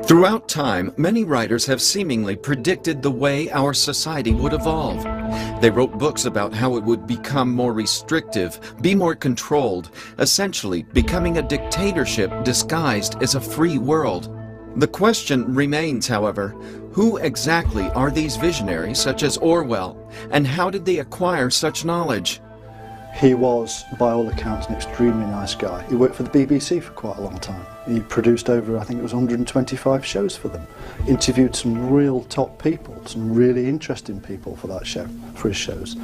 Throughout time, many writers have seemingly predicted the way our society would evolve. They wrote books about how it would become more restrictive, be more controlled, essentially becoming a dictatorship disguised as a free world. The question remains, however, who exactly are these visionaries such as Orwell, and how did they acquire such knowledge? He was, by all accounts, an extremely nice guy. He worked for the BBC for quite a long time. He produced over, I think it was 125 shows for them. Interviewed some real top people, some really interesting people for that show, for his shows.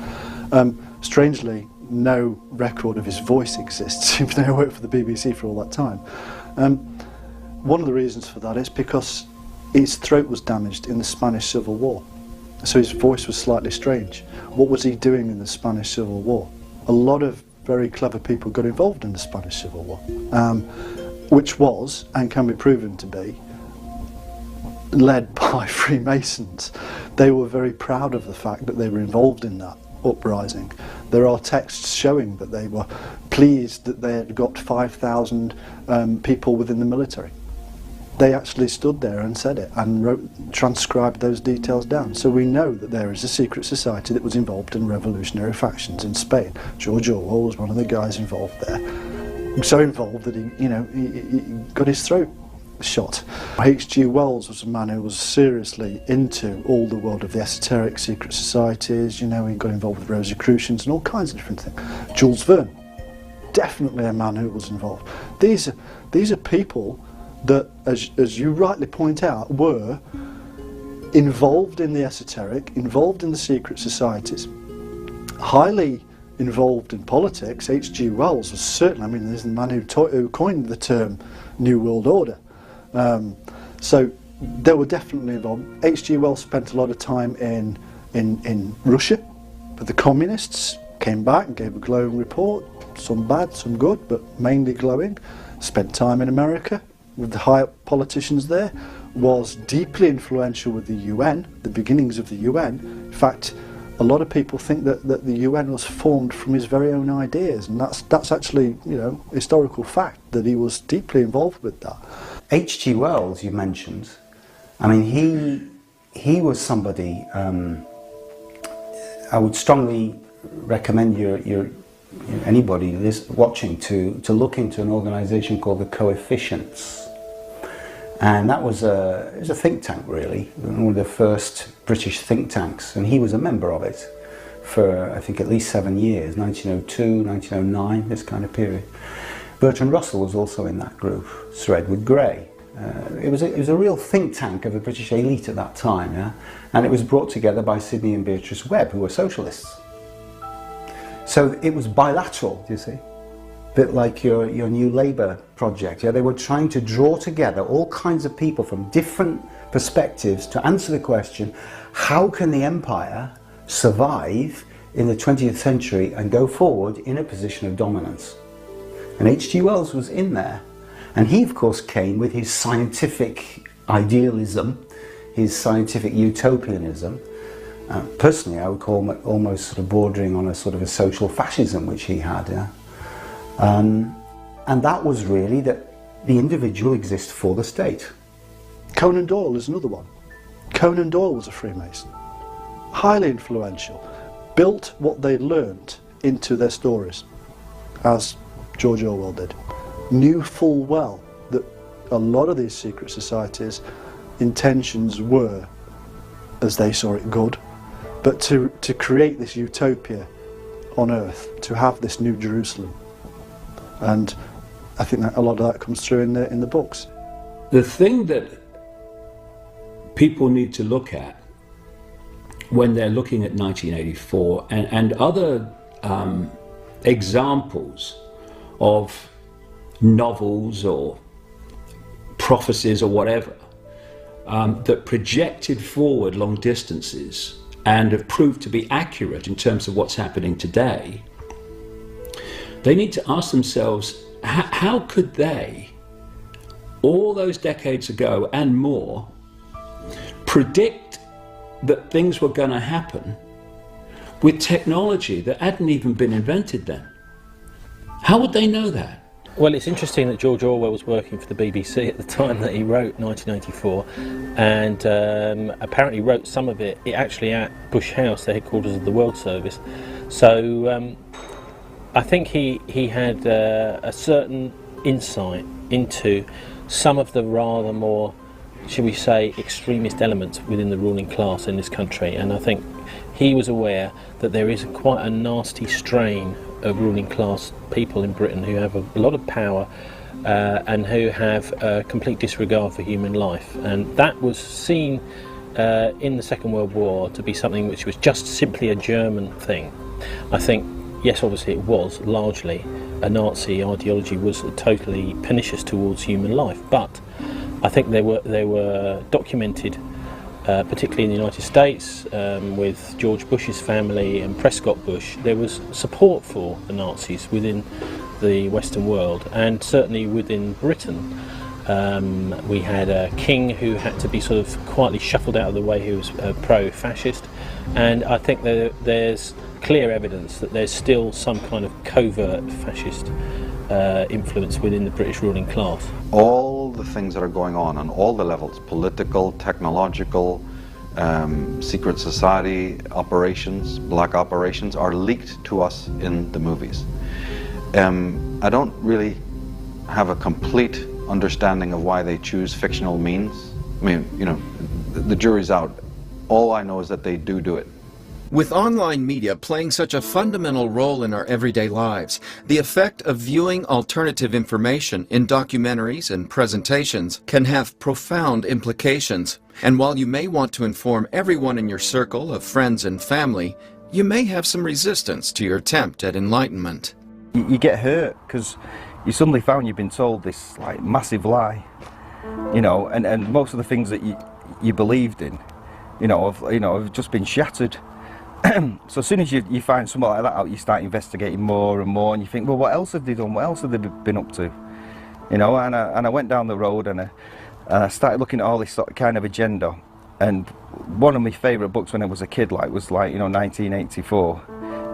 Strangely, no record of his voice exists, even though he worked for the BBC for all that time. One of the reasons for that is because his throat was damaged in the Spanish Civil War. So his voice was slightly strange. What was he doing in the Spanish Civil War? A lot of very clever people got involved in the Spanish Civil War, which was, and can be proven to be, led by Freemasons. They were very proud of the fact that they were involved in that uprising. There are texts showing that they were pleased that they had got 5,000 people within the military. They actually stood there and said it and transcribed those details down. So we know that there is a secret society that was involved in revolutionary factions in Spain. George Orwell was one of the guys involved there. So involved that he got his throat shot. H.G. Wells was a man who was seriously into all the world of the esoteric secret societies. He got involved with Rosicrucians and all kinds of different things. Jules Verne, definitely a man who was involved. These are people that, as you rightly point out, were involved in the esoteric, involved in the secret societies, highly involved in politics. H.G. Wells was certainly, there's the man who coined the term New World Order. So they were definitely involved. H.G. Wells spent a lot of time in Russia with the communists, came back and gave a glowing report, some bad, some good, but mainly glowing. Spent time in America with the high politicians there, was deeply influential with the UN, the beginnings of the UN. In fact, a lot of people think that the UN was formed from his very own ideas, and that's actually, historical fact, that he was deeply involved with that. H.G. Wells, you mentioned, he was somebody, I would strongly recommend anybody watching to look into an organisation called the Coefficients. And that was it was a think tank, really, one of the first British think tanks, and he was a member of it for, I think, at least 7 years, 1902, 1909, this kind of period. Bertrand Russell was also in that group, Sir Edward Grey. It was a real think tank of the British elite at that time, yeah? And it was brought together by Sidney and Beatrice Webb, who were socialists. So it was bilateral, do you see? A bit like your New Labour project. Yeah, they were trying to draw together all kinds of people from different perspectives to answer the question, how can the empire survive in the 20th century and go forward in a position of dominance? And H.G. Wells was in there. And he, of course, came with his scientific idealism, his scientific utopianism. Personally, I would call it almost sort of bordering on a sort of a social fascism, which he had. Yeah? And that was really that the individual exists for the state. Conan Doyle is another one. Conan Doyle was a Freemason, highly influential, built what they learnt into their stories, as George Orwell did. Knew full well that a lot of these secret societies' intentions were, as they saw it, good, but to create this utopia on earth, to have this new Jerusalem. And I think that a lot of that comes through in the books. The thing that people need to look at when they're looking at 1984 and other examples of novels or prophecies or whatever that projected forward long distances and have proved to be accurate in terms of what's happening today, they need to ask themselves, how could they, all those decades ago and more, predict that things were going to happen with technology that hadn't even been invented then? How would they know that? Well, it's interesting that George Orwell was working for the BBC at the time that he wrote 1984, and apparently wrote some of it actually at Bush House, the headquarters of the World Service. So I think he had a certain insight into some of the rather more, shall we say, extremist elements within the ruling class in this country, and I think he was aware that there is quite a nasty strain of ruling class people in Britain who have a lot of power and who have a complete disregard for human life, and that was seen in the Second World War to be something which was just simply a German thing. I think, yes, obviously it was largely a Nazi ideology, was totally pernicious towards human life, but I think they were documented, particularly in the United States, with George Bush's family and Prescott Bush. There was support for the Nazis within the Western world, and certainly within Britain. We had a king who had to be sort of quietly shuffled out of the way, who was pro-fascist, and I think there's clear evidence that there's still some kind of covert fascist influence within the British ruling class. All the things that are going on all the levels, political, technological, secret society operations, black operations, are leaked to us in the movies. I don't really have a complete understanding of why they choose fictional means. I mean, you know, the jury's out. All I know is that they do it. With online media playing such a fundamental role in our everyday lives, the effect of viewing alternative information in documentaries and presentations can have profound implications. And while you may want to inform everyone in your circle of friends and family, you may have some resistance to your attempt at enlightenment. You get hurt because you suddenly found you've been told this like massive lie, you know, and most of the things that you believed in, have just been shattered. So as soon as you find something like that out, you start investigating more and more, and you think, well, what else have they done? What else have they been up to? You know, and I went down the road and I started looking at all this sort of kind of agenda. And one of my favourite books when I was a kid, was 1984.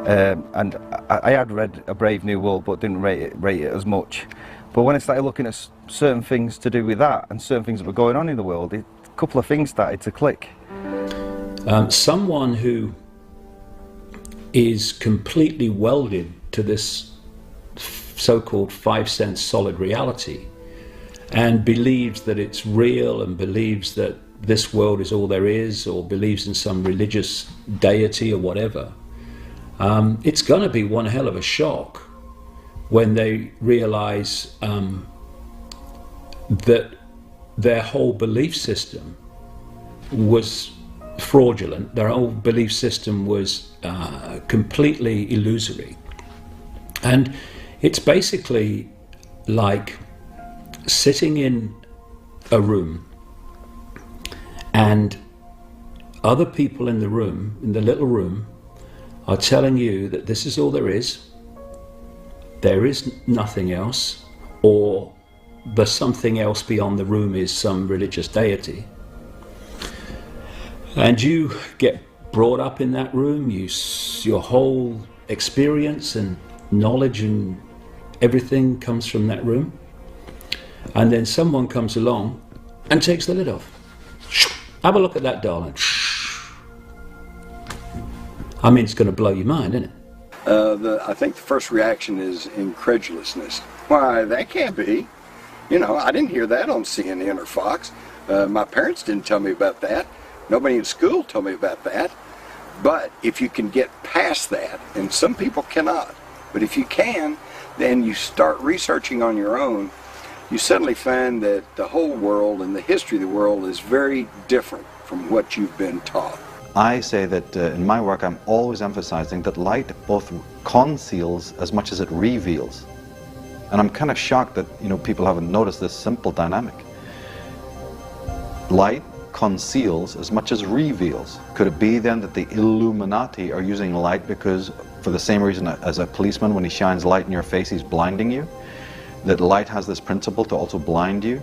And I had read A Brave New World, but didn't rate it as much. But when I started looking at certain things to do with that and certain things that were going on in the world, a couple of things started to click. Someone who is completely welded to this so-called 5 sense solid reality and believes that it's real and believes that this world is all there is, or believes in some religious deity or whatever, it's going to be one hell of a shock when they realize that their whole belief system was fraudulent. Their whole belief system was completely illusory. And it's basically like sitting in a room and other people in the room, in the little room, are telling you that this is all there is nothing else, or the something else beyond the room is some religious deity. And you get brought up in that room, your whole experience and knowledge and everything comes from that room. And then someone comes along and takes the lid off. Have a look at that, darling. I mean, it's going to blow your mind, isn't it? I think the first reaction is incredulousness. Why, that can't be. You know, I didn't hear that on CNN or Fox. My parents didn't tell me about that. Nobody in school told me about that. But if you can get past that, and some people cannot, but if you can, then you start researching on your own, you suddenly find that the whole world and the history of the world is very different from what you've been taught. I say that in my work I'm always emphasizing that light both conceals as much as it reveals. And I'm kind of shocked that people haven't noticed this simple dynamic. Light conceals as much as reveals. Could it be then that the Illuminati are using light because, for the same reason as a policeman, when he shines light in your face, he's blinding you? That light has this principle to also blind you?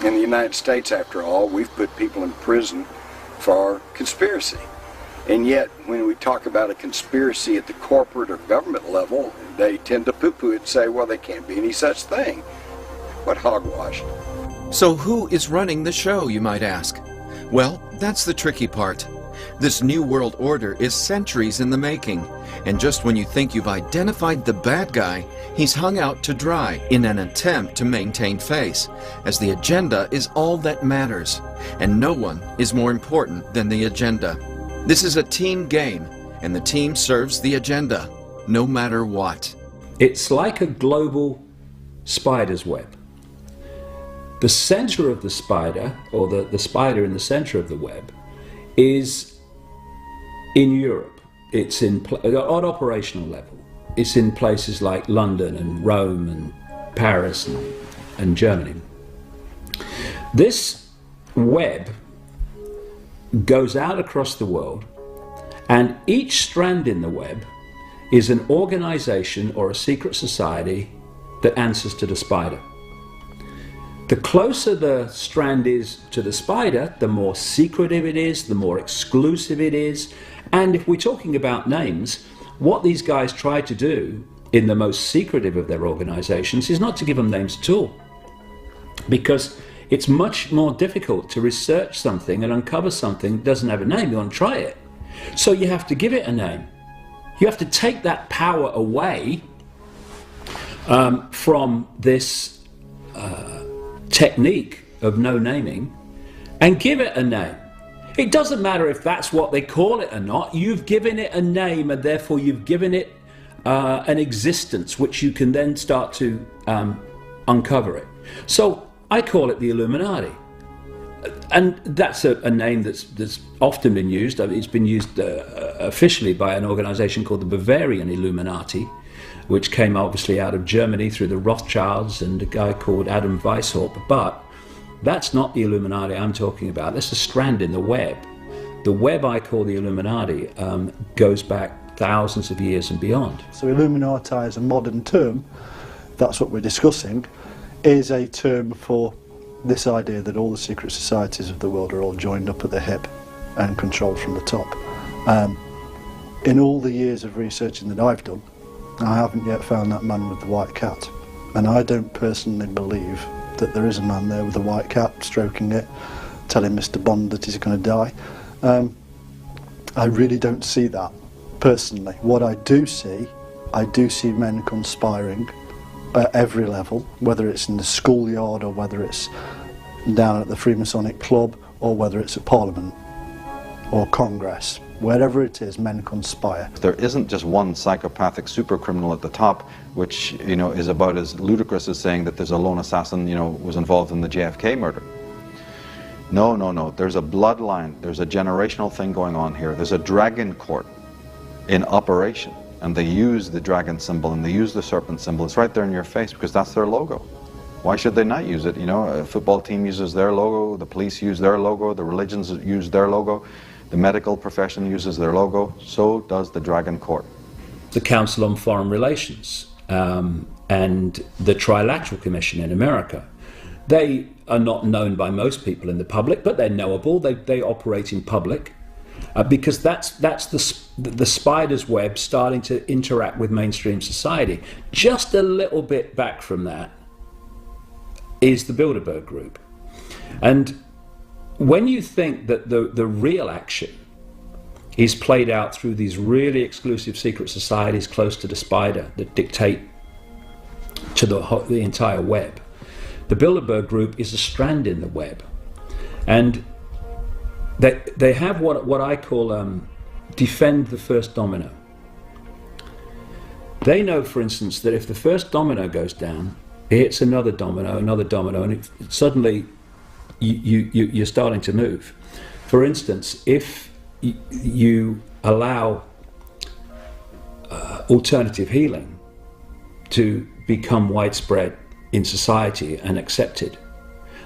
In the United States, after all, we've put people in prison for conspiracy. And yet, when we talk about a conspiracy at the corporate or government level, they tend to poo-poo it and say, well, there can't be any such thing. What hogwash. So who is running the show, you might ask? Well, that's the tricky part. This new world order is centuries in the making, and just when you think you've identified the bad guy, he's hung out to dry in an attempt to maintain face, as the agenda is all that matters, and no one is more important than the agenda. This is a team game, and the team serves the agenda, no matter what. It's like a global spider's web. The center of the spider, or the spider in the center of the web, is in Europe. It's on operational level. It's in places like London and Rome and Paris and Germany. This web goes out across the world, and each strand in the web is an organization or a secret society that answers to the spider. The closer the strand is to the spider, the more secretive it is, the more exclusive it is. And if we're talking about names, what these guys try to do in the most secretive of their organizations is not to give them names at all. Because it's much more difficult to research something and uncover something that doesn't have a name. You want to try it. So you have to give it a name. You have to take that power away from this technique of no naming and give it a name. It doesn't matter if that's what they call it or not. You've given it a name, and therefore you've given it an existence which you can then start to uncover it. So I call it the Illuminati, and that's a name that's often been used. It's been used officially by an organization called the Bavarian Illuminati, which came obviously out of Germany through the Rothschilds and a guy called Adam Weishaupt. But that's not the Illuminati I'm talking about. That's a strand in the web. The web I call the Illuminati goes back thousands of years and beyond. So Illuminati as a modern term, that's what we're discussing, is a term for this idea that all the secret societies of the world are all joined up at the hip and controlled from the top. In all the years of researching that I've done, I haven't yet found that man with the white cat, and I don't personally believe that there is a man there with a white cat stroking it, telling Mr. Bond that he's going to die. I really don't see that personally. What I do see men conspiring at every level, whether it's in the schoolyard or whether it's down at the Freemasonic Club or whether it's at Parliament or Congress. Wherever it is, men conspire. There isn't just one psychopathic super criminal at the top, which is about as ludicrous as saying that there's a lone assassin was involved in the JFK murder. No. There's a bloodline. There's a generational thing going on here. There's a dragon court in operation, and they use the dragon symbol and they use the serpent symbol. It's right there in your face because that's their logo. Why should they not use it? A football team uses their logo, the police use their logo, the religions use their logo. The medical profession uses their logo, so does the Dragon Court. The Council on Foreign Relations and the Trilateral Commission in America. They are not known by most people in the public, but they're knowable. They operate in public because that's the spider's web starting to interact with mainstream society. Just a little bit back from that is the Bilderberg Group. And when you think that the real action is played out through these really exclusive secret societies close to the spider that dictate to the entire web, the Bilderberg Group is a strand in the web. And they have what I call defend the first domino. They know, for instance, that if the first domino goes down, it hits another domino, and suddenly you're starting to move. For instance, if you allow alternative healing to become widespread in society and accepted,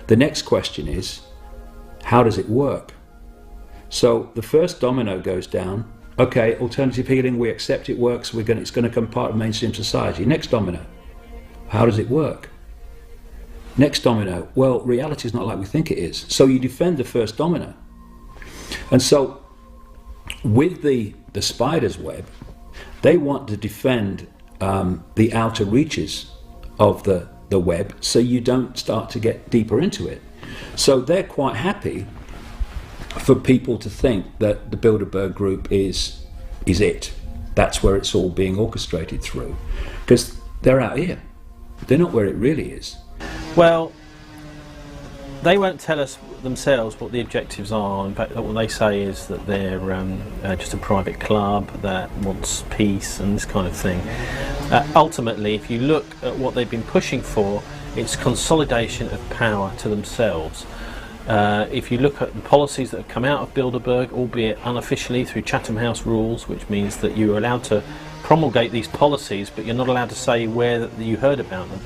the next question is, how does it work? So the first domino goes down. Okay, alternative healing, we accept it works. It's going to become part of mainstream society. Next domino, how does it work? Next domino, well, reality is not like we think it is. So you defend the first domino. And so with the spider's web, they want to defend the outer reaches of the web so you don't start to get deeper into it. So they're quite happy for people to think that the Bilderberg Group is it. That's where it's all being orchestrated through. Because they're out here. They're not where it really is. Well, they won't tell us themselves what the objectives are. In fact, what they say is that they're just a private club that wants peace and this kind of thing. Ultimately, if you look at what they've been pushing for, it's consolidation of power to themselves. If you look at the policies that have come out of Bilderberg, albeit unofficially through Chatham House rules, which means that you are allowed to promulgate these policies, but you're not allowed to say where that you heard about them.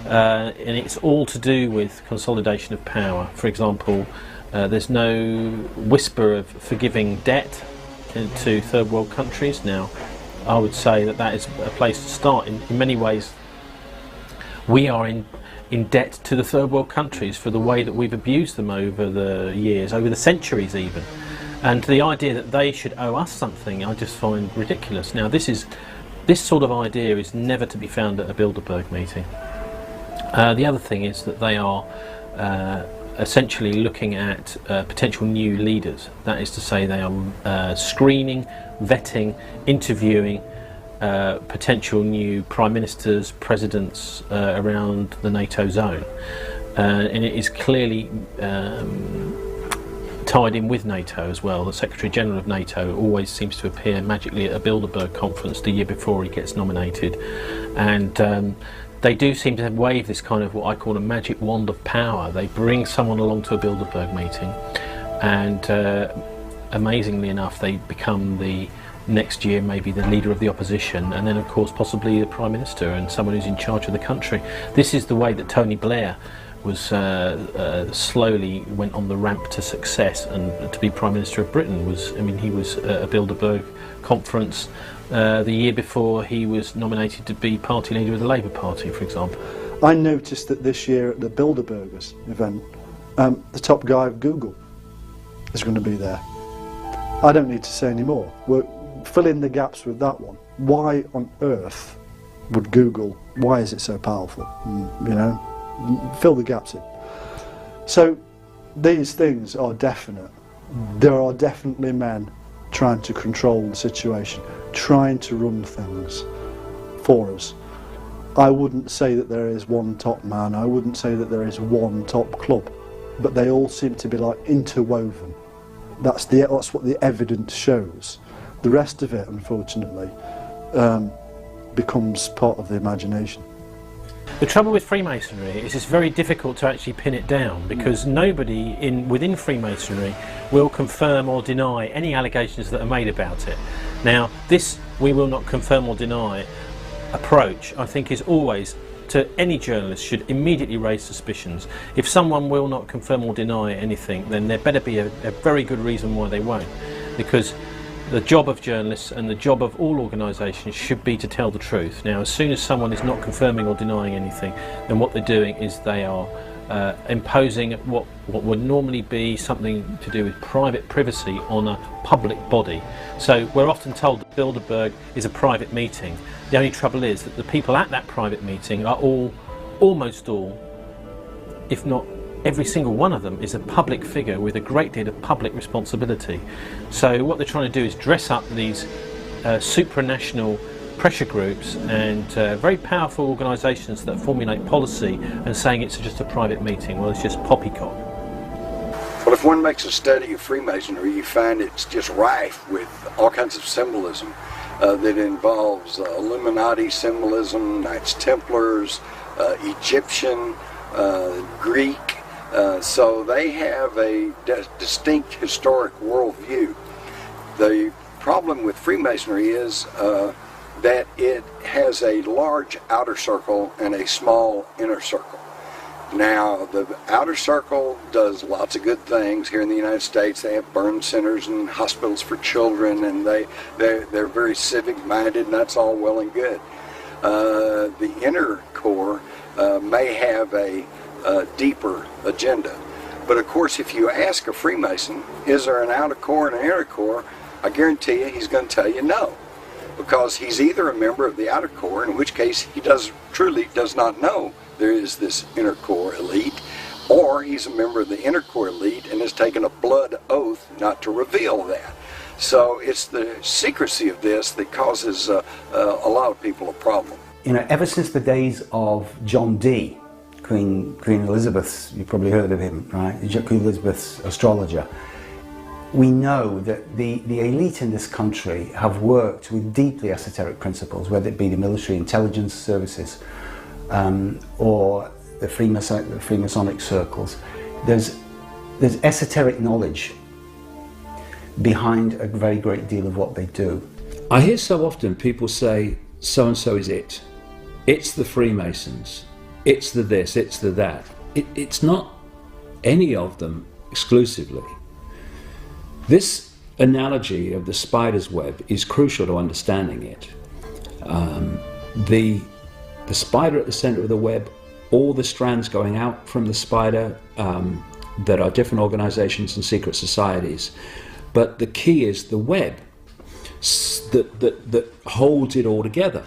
And it's all to do with consolidation of power. For example, there's no whisper of forgiving debt to third world countries. Now, I would say that that is a place to start. In many ways, we are in debt to the third world countries for the way that we've abused them over the years, over the centuries even. And the idea that they should owe us something, I just find ridiculous. Now, this sort of idea is never to be found at a Bilderberg meeting. The other thing is that they are essentially looking at potential new leaders. That is to say, they are screening, vetting, interviewing potential new prime ministers, presidents around the NATO zone. And it is clearly tied in with NATO as well. The Secretary General of NATO always seems to appear magically at a Bilderberg conference the year before he gets nominated. And they do seem to have waved this kind of what I call a magic wand of power. They bring someone along to a Bilderberg meeting, and amazingly enough, they become the next year maybe the leader of the opposition, and then of course possibly the Prime Minister and someone who's in charge of the country. This is the way that Tony Blair was slowly went on the ramp to success, and to be Prime Minister of Britain was, I mean, he was at a Bilderberg conference the year before he was nominated to be party leader of the Labour Party, for example. I noticed that this year at the Bilderbergers event, the top guy of Google is going to be there. I don't need to say any more. We're fill in the gaps with that one. Why on earth would Google, why is it so powerful? You know, fill the gaps in. So these things are definite. There are definitely men trying to control the situation, trying to run things for us. I wouldn't say that there is one top man, I wouldn't say that there is one top club, but they all seem to be like interwoven. That's what the evidence shows. The rest of it, unfortunately, becomes part of the imagination. The trouble with Freemasonry is it's very difficult to actually pin it down, because nobody within Freemasonry will confirm or deny any allegations that are made about it. Now, this "we will not confirm or deny" approach, I think, is always, to any journalist, should immediately raise suspicions. If someone will not confirm or deny anything, then there better be a very good reason why they won't, because the job of journalists and the job of all organisations should be to tell the truth. Now, as soon as someone is not confirming or denying anything, then what they're doing is they are imposing what would normally be something to do with private privacy on a public body. So we're often told that Bilderberg is a private meeting. The only trouble is that the people at that private meeting are almost all, if not every single one of them, is a public figure with a great deal of public responsibility. So what they're trying to do is dress up these supranational pressure groups and very powerful organisations that formulate policy and saying it's just a private meeting. Well, it's just poppycock. Well, if one makes a study of Freemasonry, you find it's just rife with all kinds of symbolism that involves Illuminati symbolism, Knights Templars, Egyptian, Greek. So they have a distinct historic worldview. The problem with Freemasonry is that it has a large outer circle and a small inner circle. Now, the outer circle does lots of good things. Here in the United States, they have burn centers and hospitals for children, and they're very civic-minded, and that's all well and good. The inner core may have a deeper agenda. But of course, if you ask a Freemason, is there an outer core and an inner core? I guarantee you he's going to tell you no. Because he's either a member of the outer core, in which case he truly does not know there is this inner core elite, or he's a member of the inner core elite and has taken a blood oath not to reveal that. So it's the secrecy of this that causes a lot of people a problem. You know, ever since the days of John Dee, Queen Elizabeth's, you've probably heard of him, right? Queen Elizabeth's astrologer. We know that the elite in this country have worked with deeply esoteric principles, whether it be the military intelligence services or the Freemasonic circles. There's esoteric knowledge behind a very great deal of what they do. I hear so often people say, so-and-so is it. It's the Freemasons. It's the this, it's the that. It's not any of them exclusively. This analogy of the spider's web is crucial to understanding it. The spider at the center of the web, all the strands going out from the spider that are different organizations and secret societies. But the key is the web that holds it all together.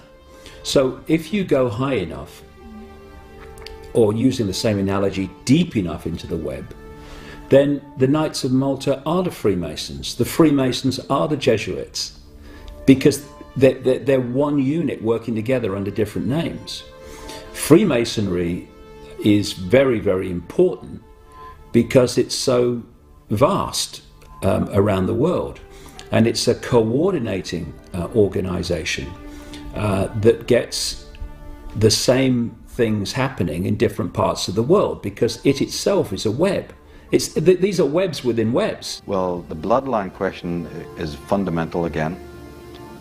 So if you go high enough, or using the same analogy, deep enough into the web, then the Knights of Malta are the Freemasons. The Freemasons are the Jesuits, because they're one unit working together under different names. Freemasonry is very, very important because it's so vast around the world, and it's a coordinating organization that gets the same things happening in different parts of the world, because it itself is a web. These are webs within webs. Well, the bloodline question is fundamental again,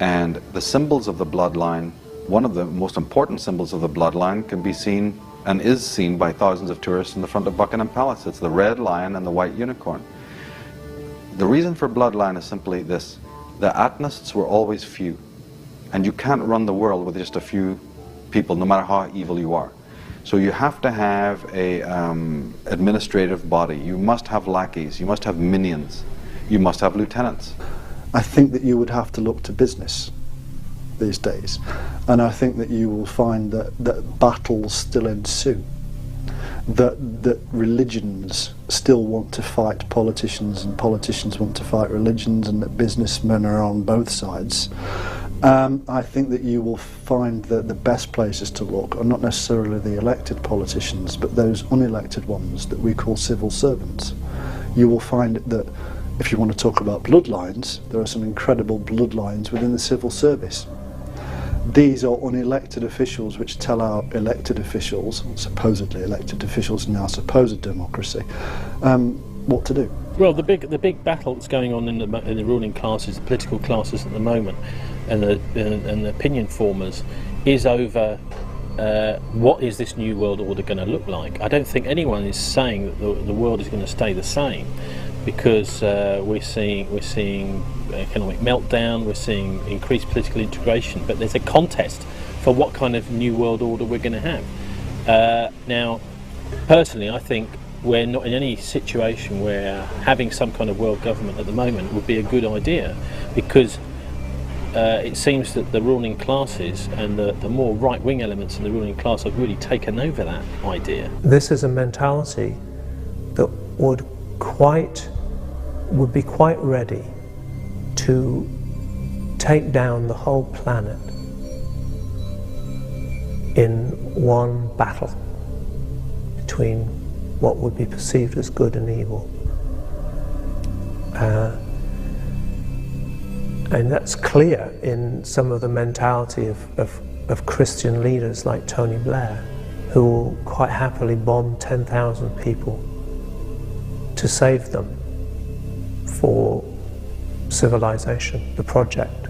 and the symbols of the bloodline, one of the most important symbols of the bloodline, can be seen and is seen by thousands of tourists in the front of Buckingham Palace. It's the red lion and the white unicorn. The reason for bloodline is simply this: the Atnists were always few, and you can't run the world with just a few people, no matter how evil you are. So you have to have a administrative body. You must have lackeys, you must have minions, you must have lieutenants. I think that you would have to look to business these days, and I think that you will find that battles still ensue, that religions still want to fight politicians and politicians want to fight religions, and that businessmen are on both sides. I think that you will find that the best places to look are not necessarily the elected politicians, but those unelected ones that we call civil servants. You will find that if you want to talk about bloodlines, there are some incredible bloodlines within the civil service. These are unelected officials which tell our elected officials, supposedly elected officials in our supposed democracy, what to do. Well, the big battle that's going on in the ruling classes, the political classes at the moment, and the opinion formers, is over what is this new world order going to look like. I don't think anyone is saying that the world is going to stay the same, because we're seeing economic meltdown, we're seeing increased political integration, but there's a contest for what kind of new world order we're going to have. Now, personally, I think we're not in any situation where having some kind of world government at the moment would be a good idea, because it seems that the ruling classes and the more right-wing elements in the ruling class have really taken over that idea. This is a mentality that would be quite ready to take down the whole planet in one battle between what would be perceived as good and evil. And that's clear in some of the mentality of Christian leaders like Tony Blair, who will quite happily bomb 10,000 people to save them for civilization, the project.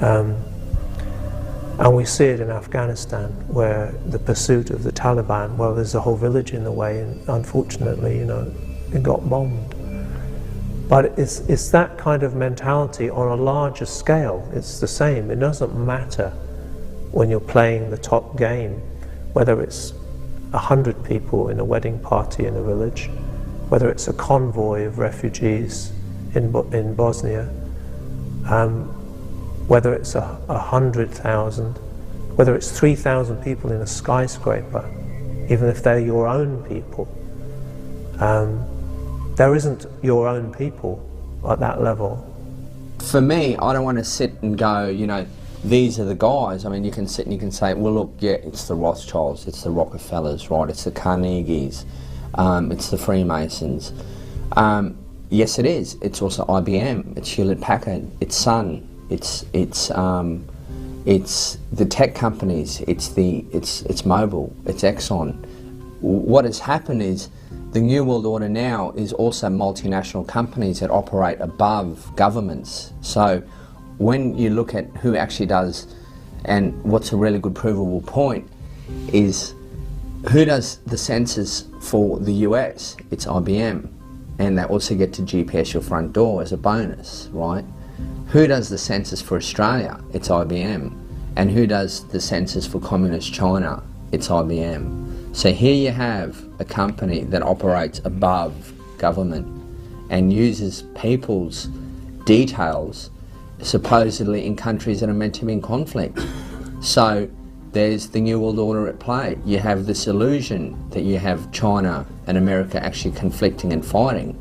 And we see it in Afghanistan, where the pursuit of the Taliban, well, there's a whole village in the way, and unfortunately, it got bombed. But it's that kind of mentality on a larger scale. It's the same. It doesn't matter when you're playing the top game, whether it's 100 people in a wedding party in a village, whether it's a convoy of refugees in Bosnia, whether it's 100,000, whether it's 3,000 people in a skyscraper, even if they're your own people, there isn't your own people at that level. For me, I don't want to sit and go, you know, these are the guys. I mean, you can sit and you can say, well, look, yeah, it's the Rothschilds, it's the Rockefellers, right? It's the Carnegies, it's the Freemasons. Yes, it is. It's also IBM, it's Hewlett Packard, it's Sun, it's the tech companies, it's Mobil, it's Exxon. What has happened is the New World Order now is also multinational companies that operate above governments. So when you look at who actually does, and what's a really good provable point, is who does the census for the US? It's IBM. And they also get to GPS your front door as a bonus, right? Who does the census for Australia? It's IBM. And who does the census for Communist China? It's IBM. So here you have a company that operates above government and uses people's details supposedly in countries that are meant to be in conflict. So there's the New World Order at play. You have this illusion that you have China and America actually conflicting and fighting,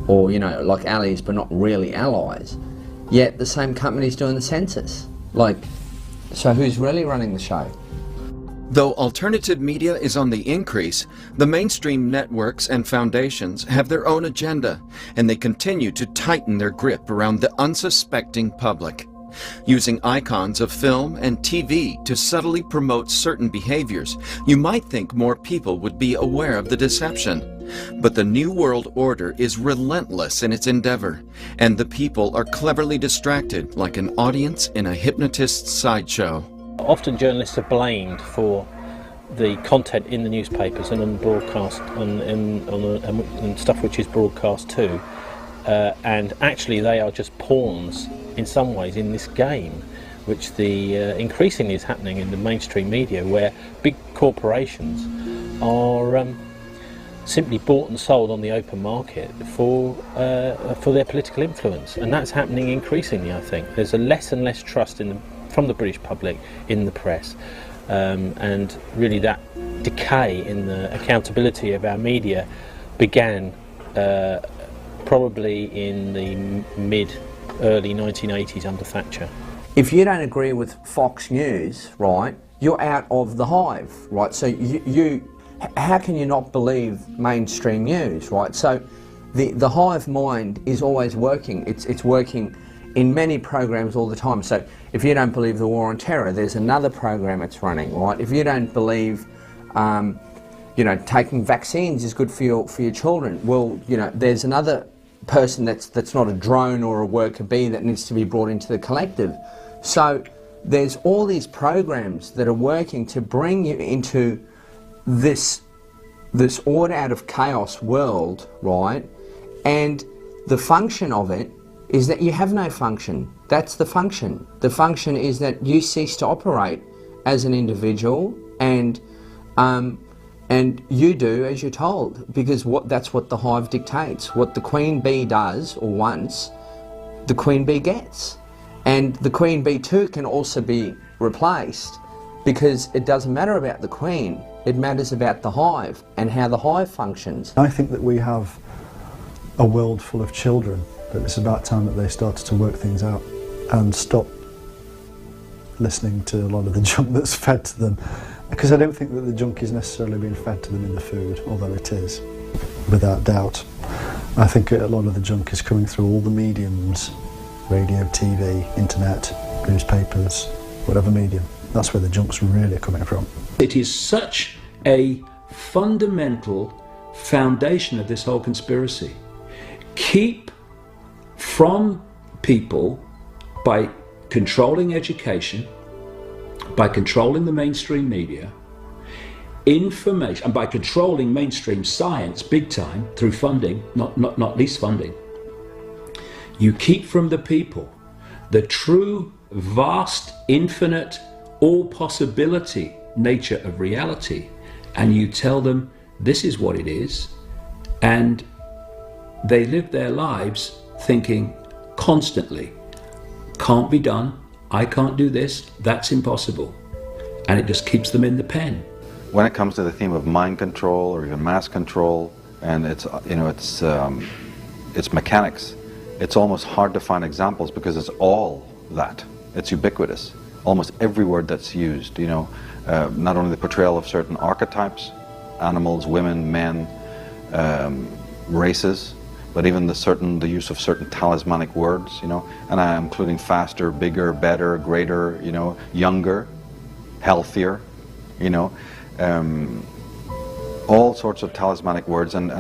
or, you know, like allies but not really allies, yet the same company's doing the census. Like, so who's really running the show? Though alternative media is on the increase, the mainstream networks and foundations have their own agenda, and they continue to tighten their grip around the unsuspecting public. Using icons of film and TV to subtly promote certain behaviors, you might think more people would be aware of the deception. But the New World Order is relentless in its endeavor, and the people are cleverly distracted like an audience in a hypnotist's sideshow. Often journalists are blamed for the content in the newspapers and on broadcast and stuff which is broadcast too, and actually they are just pawns in some ways in this game, which increasingly is happening in the mainstream media, where big corporations are simply bought and sold on the open market for their political influence, and that's happening increasingly. I think there's a less and less trust from the British public in the press, and really that decay in the accountability of our media began probably in the early 1980s under Thatcher. If you don't agree with Fox News, right, you're out of the hive, right? So how can you not believe mainstream news, right? So the hive mind is always working. It's working in many programs all the time. So if you don't believe the war on terror, there's another program it's running, right? If you don't believe, you know, taking vaccines is good for your children, well, you know, there's another person that's not a drone or a worker bee that needs to be brought into the collective. So there's all these programs that are working to bring you into this order out of chaos world, right? And the function of it is that you have no function. That's the function. The function is that you cease to operate as an individual, and you do as you're told, because that's what the hive dictates. What the queen bee does or wants, the queen bee gets. And the queen bee too can also be replaced, because it doesn't matter about the queen, it matters about the hive and how the hive functions. I think that we have a world full of children, that it's about time that they started to work things out and stop listening to a lot of the junk that's fed to them. Because I don't think that the junk is necessarily being fed to them in the food, although it is, without doubt. I think a lot of the junk is coming through all the mediums, radio, TV, internet, newspapers, whatever medium. That's where the junk's really coming from. It is such a fundamental foundation of this whole conspiracy. Keep from people, by controlling education, by controlling the mainstream media, information, and by controlling mainstream science big time through funding, not least funding. You keep from the people the true, vast, infinite, all possibility nature of reality, and you tell them this is what it is, and they live their lives thinking constantly, can't be done, I can't do this, that's impossible. And it just keeps them in the pen. When it comes to the theme of mind control or even mass control, and it's mechanics, it's almost hard to find examples because it's all that. It's ubiquitous. Almost every word that's used, not only the portrayal of certain archetypes, animals, women, men, races, but even the use of certain talismanic words, and I'm including faster, bigger, better, greater, younger, healthier, all sorts of talismanic words, and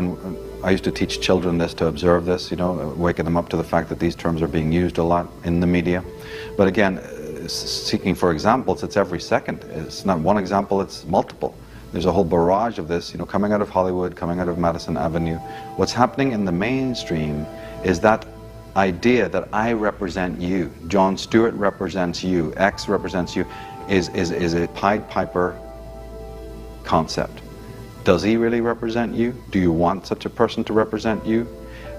I used to teach children this, to observe this, waking them up to the fact that these terms are being used a lot in the media. But again, seeking for examples, it's every second. It's not one example, it's multiple. There's a whole barrage of this, coming out of Hollywood, coming out of Madison Avenue. What's happening in the mainstream is that idea that I represent you, Jon Stewart represents you, X represents you, is a Pied Piper concept. Does he really represent you? Do you want such a person to represent you?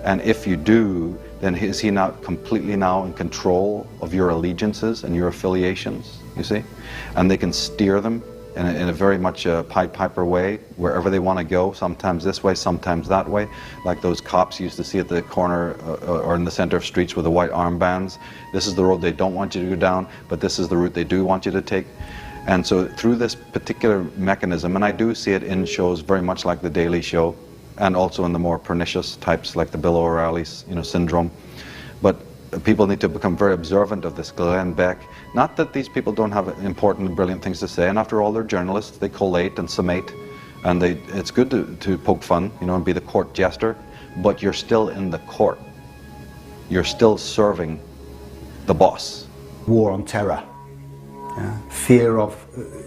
And if you do, then is he not completely now in control of your allegiances and your affiliations, you see? And they can steer them in a very much Pied Piper way, wherever they want to go, sometimes this way, sometimes that way, like those cops used to see at the corner or in the center of streets with the white armbands. This is the road they don't want you to go down, but this is the route they do want you to take. And so through this particular mechanism, and I do see it in shows very much like The Daily Show, and also in the more pernicious types like the Bill O'Reilly syndrome. But people need to become very observant of this. Glenn Beck, not that these people don't have important and brilliant things to say, and after all, they're journalists, they collate and summate, and it's good to poke fun, and be the court jester, but you're still in the court. You're still serving the boss. War on terror. Fear of,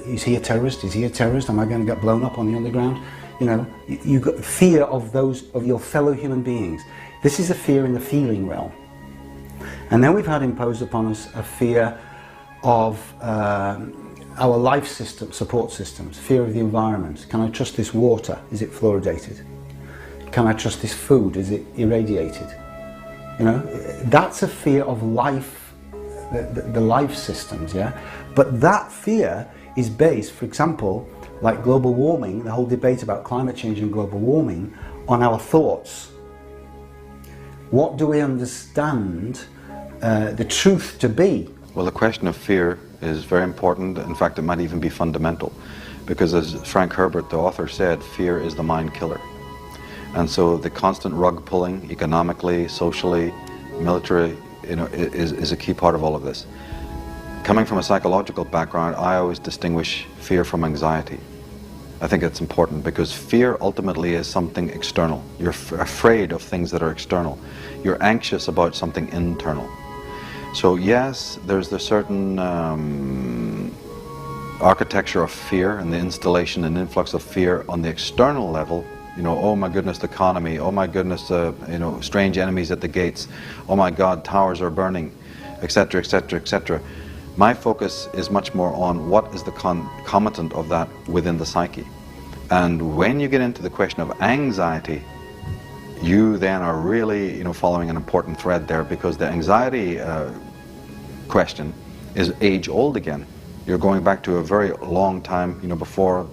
is he a terrorist? Is he a terrorist? Am I going to get blown up on the underground? You got fear of your fellow human beings. This is a fear in the feeling realm. And then we've had imposed upon us a fear of our life system, support systems, fear of the environment. Can I trust this water? Is it fluoridated? Can I trust this food? Is it irradiated? That's a fear of life, the life systems, yeah? But that fear is based, for example, like global warming, the whole debate about climate change and global warming, on our thoughts. What do we understand the truth to be? Well, the question of fear is very important. In fact, it might even be fundamental, because as Frank Herbert, the author, said, fear is the mind killer. And so the constant rug pulling, economically, socially, military, is a key part of all of this. Coming from a psychological background, I always distinguish fear from anxiety. I think it's important because fear ultimately is something external. You're afraid of things that are external. You're anxious about something internal. So yes, there's the certain architecture of fear and the installation and influx of fear on the external level. Oh my goodness, the economy. Oh my goodness, strange enemies at the gates. Oh my God, towers are burning, etc., etc., etc. My focus is much more on what is the concomitant of that within the psyche. And when you get into the question of anxiety, you then are really following an important thread there, because the anxiety question is age old again. You're going back to a very long time, before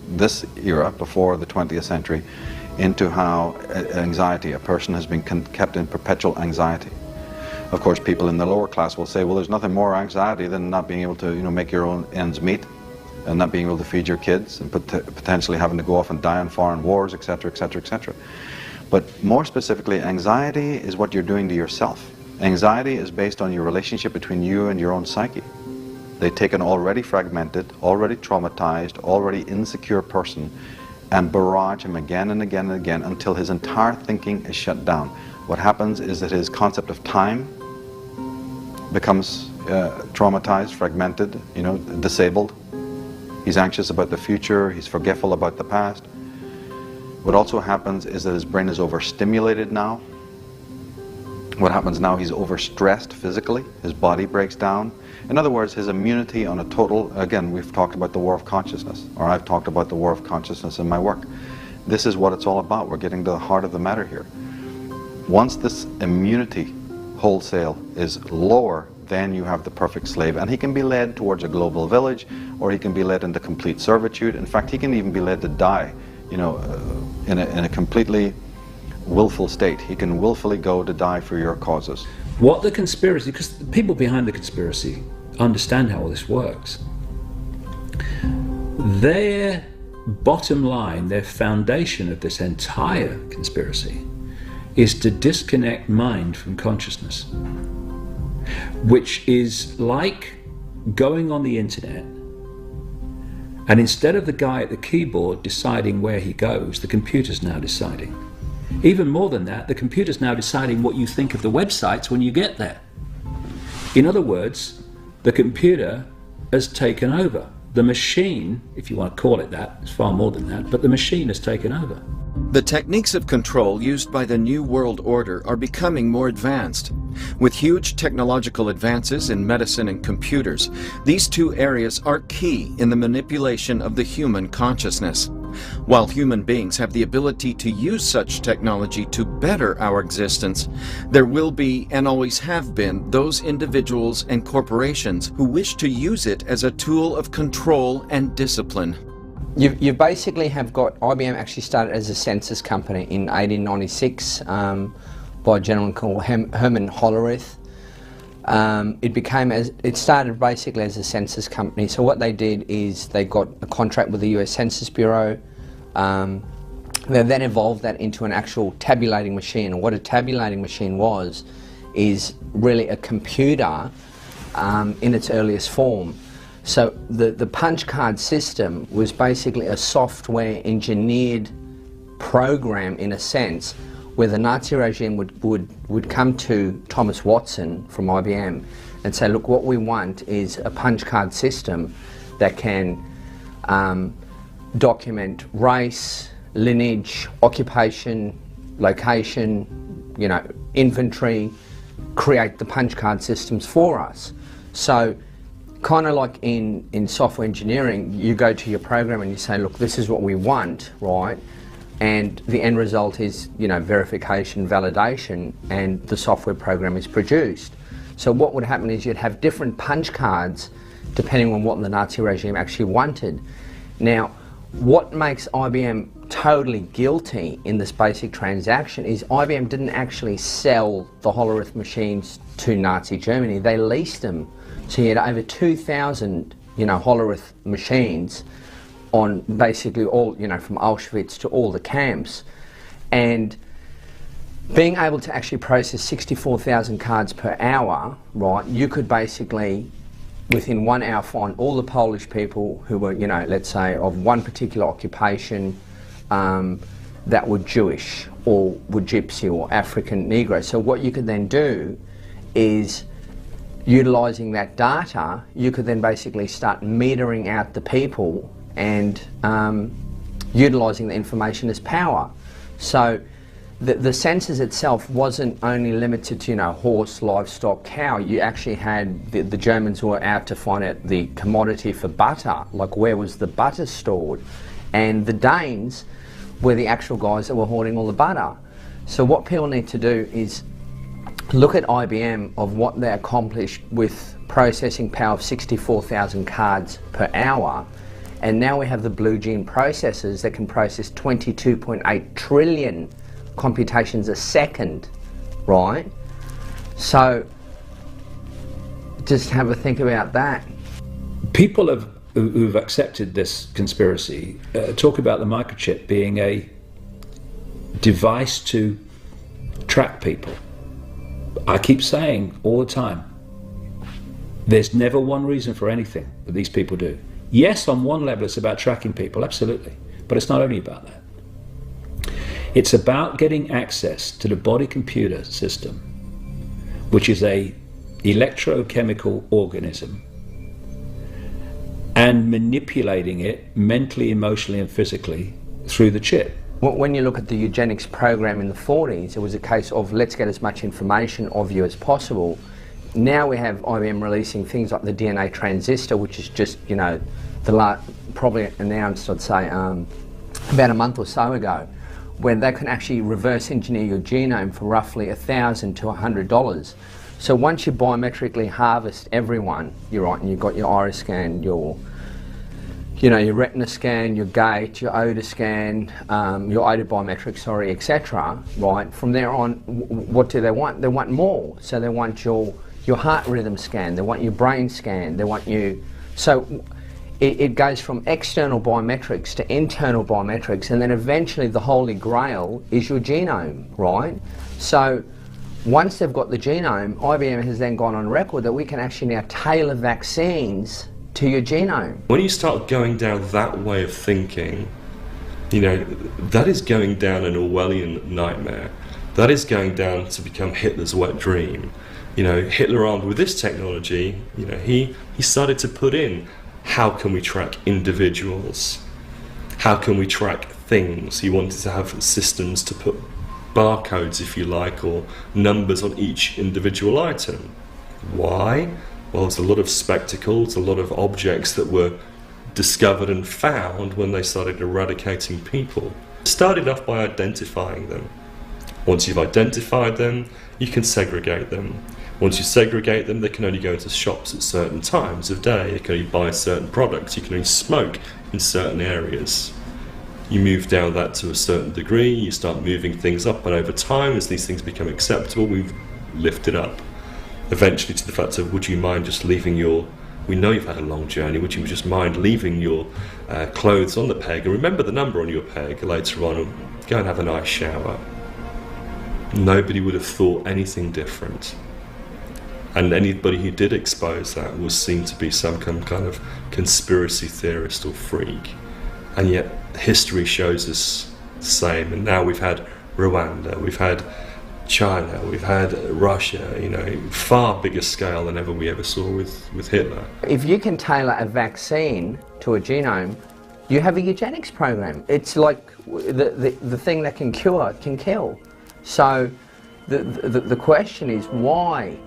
this era, before the 20th century, into how anxiety, a person has been kept in perpetual anxiety. Of course, people in the lower class will say, well, there's nothing more anxiety than not being able to make your own ends meet, and not being able to feed your kids, and potentially having to go off and die in foreign wars, etc., etc., etc. But more specifically, anxiety is what you're doing to yourself. Anxiety is based on your relationship between you and your own psyche. They take an already fragmented, already traumatized, already insecure person and barrage him again and again and again until his entire thinking is shut down. What happens is that his concept of time becomes traumatized, fragmented, disabled. He's anxious about the future, he's forgetful about the past. What also happens is that his brain is overstimulated now. What happens now, he's overstressed physically, his body breaks down. In other words, his immunity on a total, again, we've talked about the war of consciousness, or I've talked about the war of consciousness in my work. This is what it's all about. We're getting to the heart of the matter here. Once this immunity wholesale is lower then you have the perfect slave, and he can be led towards a global village, or he can be led into complete servitude. In fact, he can even be led to die, you know, in a completely willful state. He can willfully go to die for your causes. What the conspiracy, because the people behind the conspiracy understand how all this works. Their bottom line, their foundation of this entire conspiracy is to disconnect mind from consciousness, which is like going on the internet and instead of the guy at the keyboard deciding where he goes, the computer's now deciding. Even more than that, the computer's now deciding what you think of the websites when you get there. In other words, the computer has taken over. The machine, if you want to call it that, it's far more than that, but the machine has taken over. The techniques of control used by the New World Order are becoming more advanced. With huge technological advances in medicine and computers, these two areas are key in the manipulation of the human consciousness. While human beings have the ability to use such technology to better our existence, there will be, and always have been, those individuals and corporations who wish to use it as a tool of control and discipline. You basically have got, IBM actually started as a census company in 1896 by a gentleman called Herman Hollerith. It started basically as a census company. So what they did is they got a contract with the US Census Bureau. They then evolved that into an actual tabulating machine. And what a tabulating machine is really a computer in its earliest form. So the punch card system was basically a software engineered program, in a sense, where the Nazi regime would come to Thomas Watson from IBM and say, look, what we want is a punch card system that can document race, lineage, occupation, location, you know, inventory, create the punch card systems for us. So kind of like in software engineering, you go to your program and you say, look, this is what we want, right? And the end result is, you know, verification, validation, and the software program is produced. So what would happen is you'd have different punch cards depending on what the Nazi regime actually wanted. Now, what makes IBM totally guilty in this basic transaction is IBM didn't actually sell the Hollerith machines to Nazi Germany. They leased them. So you had over 2,000, you know, Hollerith machines on basically all, you know, from Auschwitz to all the camps. And being able to actually process 64,000 cards per hour, right, you could basically, within 1 hour, find all the Polish people who were, you know, let's say of one particular occupation that were Jewish or were Gypsy or African Negro. So what you could then do is, utilising that data, you could then basically start metering out the people and utilising the information as power. So the census itself wasn't only limited to, you know, horse, livestock, cow. You actually had the Germans who were out to find out the commodity for butter, like where was the butter stored, and the Danes were the actual guys that were hoarding all the butter. So what people need to do is look at IBM of what they accomplished with processing power of 64,000 cards per hour, and now we have the Blue Gene processors that can process 22.8 trillion computations a second, right? So just have a think about that. People who've accepted this conspiracy talk about the microchip being a device to track people. I keep saying all the time, there's never one reason for anything that these people do. Yes, on one level it's about tracking people, absolutely, but it's not only about that. It's about getting access to the body computer system, which is a electrochemical organism, and manipulating it mentally, emotionally and physically through the chip. When you look at the eugenics program in the 40s, it was a case of let's get as much information of you as possible. Now we have IBM releasing things like the DNA transistor, which is just, you know, probably announced, I'd say, about a month or so ago, where they can actually reverse engineer your genome for roughly $1,000 to $100. So once you biometrically harvest everyone, you're right, and you've got your iris scan, your retina scan, your gait, your odor scan, your odor biometrics, sorry, etc. Right, from there on, what do they want? They want more. So they want your heart rhythm scan, they want your brain scan, they want you. So it goes from external biometrics to internal biometrics, and then eventually the holy grail is your genome, right? So once they've got the genome, IBM has then gone on record that we can actually now tailor vaccines to your genome. When you start going down that way of thinking, you know, that is going down an Orwellian nightmare. That is going down to become Hitler's wet dream. You know, Hitler, armed with this technology, you know, he started to put in, how can we track individuals? How can we track things? He wanted to have systems to put barcodes, if you like, or numbers on each individual item. Why? Well, there's a lot of spectacles, a lot of objects that were discovered and found when they started eradicating people. Started off by identifying them. Once you've identified them, you can segregate them. Once you segregate them, they can only go into shops at certain times of day. You can only buy certain products. You can only smoke in certain areas. You move down that to a certain degree, you start moving things up, and over time, as these things become acceptable, we've lifted up. Eventually to the fact of, would you mind just leaving your, we know you've had a long journey, would you just mind leaving your clothes on the peg, and remember the number on your peg later on, and go and have a nice shower. Nobody would have thought anything different. And anybody who did expose that was seen to be some kind of conspiracy theorist or freak. And yet history shows us the same. And now we've had Rwanda, we've had China, we've had Russia, you know, far bigger scale than ever we ever saw with Hitler. If you can tailor a vaccine to a genome, you have a eugenics program. It's like the thing that can cure can kill. So the question is, why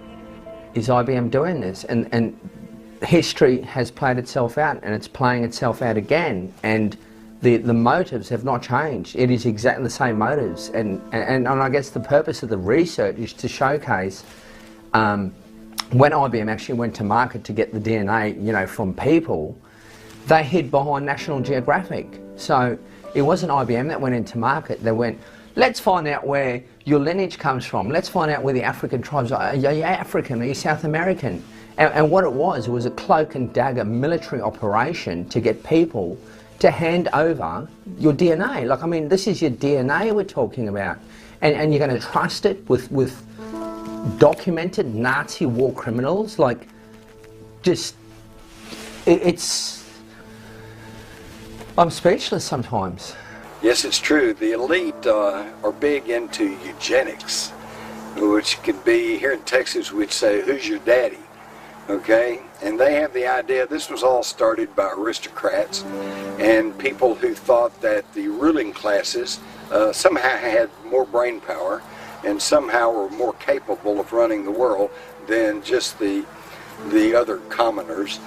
is IBM doing this? And history has played itself out, and it's playing itself out again, and the motives have not changed. It is exactly the same motives, and I guess the purpose of the research is to showcase when IBM actually went to market to get the DNA, you know, from people, they hid behind National Geographic. So it wasn't IBM that went into market. They went, let's find out where your lineage comes from. Let's find out where the African tribes are. Are you African? Are you South American? And what it was a cloak and dagger military operation to get people to hand over your DNA. Like, I mean, this is your DNA we're talking about. And you're going to trust it with documented Nazi war criminals? Like, just, I'm speechless sometimes. Yes, it's true. The elite are big into eugenics, which could be, here in Texas, we'd say, who's your daddy? Okay? And they have the idea, this was all started by aristocrats and people who thought that the ruling classes somehow had more brain power and somehow were more capable of running the world than just the other commoners.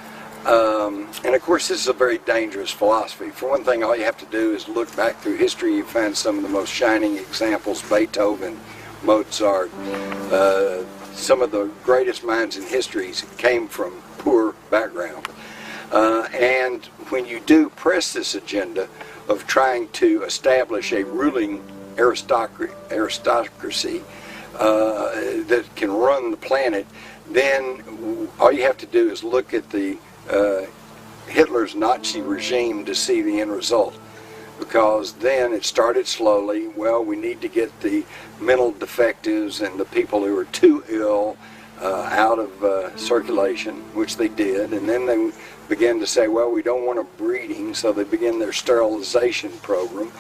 And of course, this is a very dangerous philosophy. For one thing, all you have to do is look back through history. You find some of the most shining examples: Beethoven, Mozart. Some of the greatest minds in history came from poor background. And when you do press this agenda of trying to establish a ruling aristocracy that can run the planet, then all you have to do is look at the Hitler's Nazi regime to see the end result. Because then it started slowly. Well, we need to get the mental defectives and the people who are too ill out of circulation, which they did. And then they began to say, well, we don't want a breeding, so they began their sterilization program.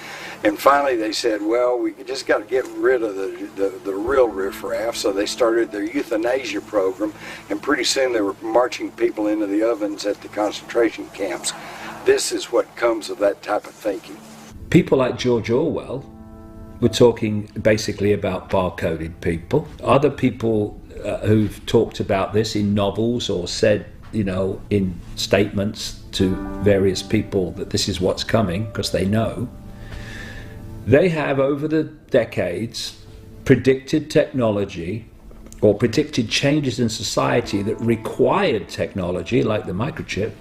And finally they said, well, we just got to get rid of the real riffraff, so they started their euthanasia program, and pretty soon they were marching people into the ovens at the concentration camps. This is what comes of that type of thinking. People like George Orwell were talking basically about barcoded people. Other people who've talked about this in novels or said, you know, in statements to various people that this is what's coming, because they know. They have, over the decades, predicted technology or predicted changes in society that required technology, like the microchip,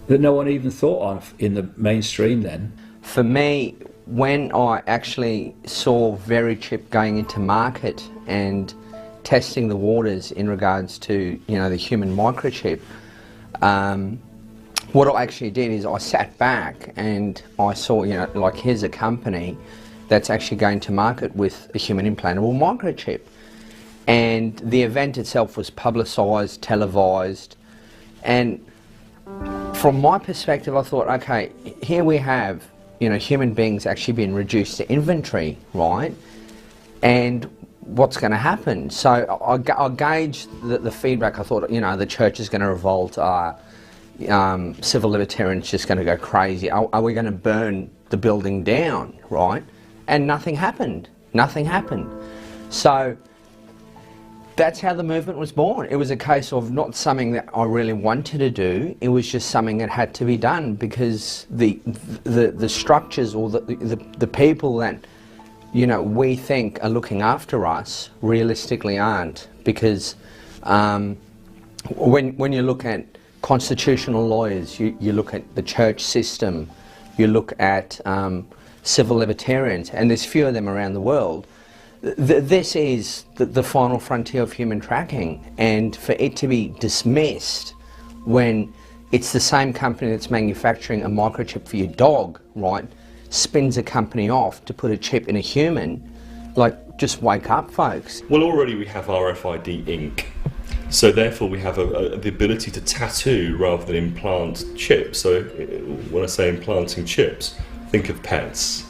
that no one even thought of in the mainstream then. For me, when I actually saw VeriChip going into market and testing the waters in regards to, you know, the human microchip, what I actually did is I sat back and I saw, you know, like, here's a company that's actually going to market with a human implantable microchip. And the event itself was publicised, televised, and from my perspective I thought, okay, here we have, you know, human beings actually being reduced to inventory, right? And what's going to happen? So I gauged the feedback. I thought, you know, the church is going to revolt, civil libertarians just going to go crazy. Are we going to burn the building down, right? And nothing happened. Nothing happened. So that's how the movement was born. It was a case of not something that I really wanted to do. It was just something that had to be done because the structures or the people that, you know, we think are looking after us realistically aren't. Because when you look at constitutional lawyers, you look at the church system, you look at civil libertarians, and there's few of them around the world. This is the final frontier of human tracking, and for it to be dismissed when it's the same company that's manufacturing a microchip for your dog, right, spins a company off to put a chip in a human, like, just wake up, folks. Well, already we have RFID ink, so therefore we have the ability to tattoo rather than implant chips. So when I say implanting chips, think of pets.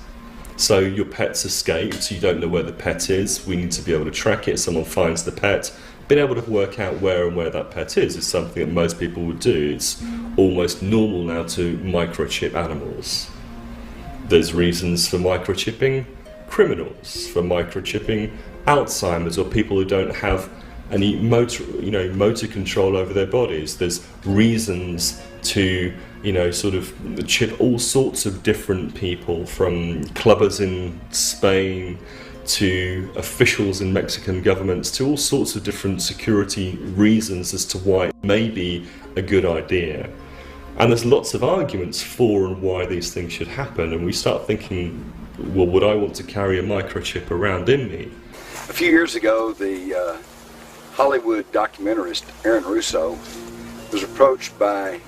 So your pet's escaped, you don't know where the pet is, we need to be able to track it, someone finds the pet. Being able to work out where and where that pet is something that most people would do. It's almost normal now to microchip animals. There's reasons for microchipping criminals, for microchipping Alzheimer's or people who don't have any motor control over their bodies. There's reasons to, you know, sort of chip all sorts of different people, from clubbers in Spain to officials in Mexican governments, to all sorts of different security reasons as to why it may be a good idea. And there's lots of arguments for and why these things should happen, and we start thinking, well, would I want to carry a microchip around in me? A few years ago, the Hollywood documentarist Aaron Russo was approached by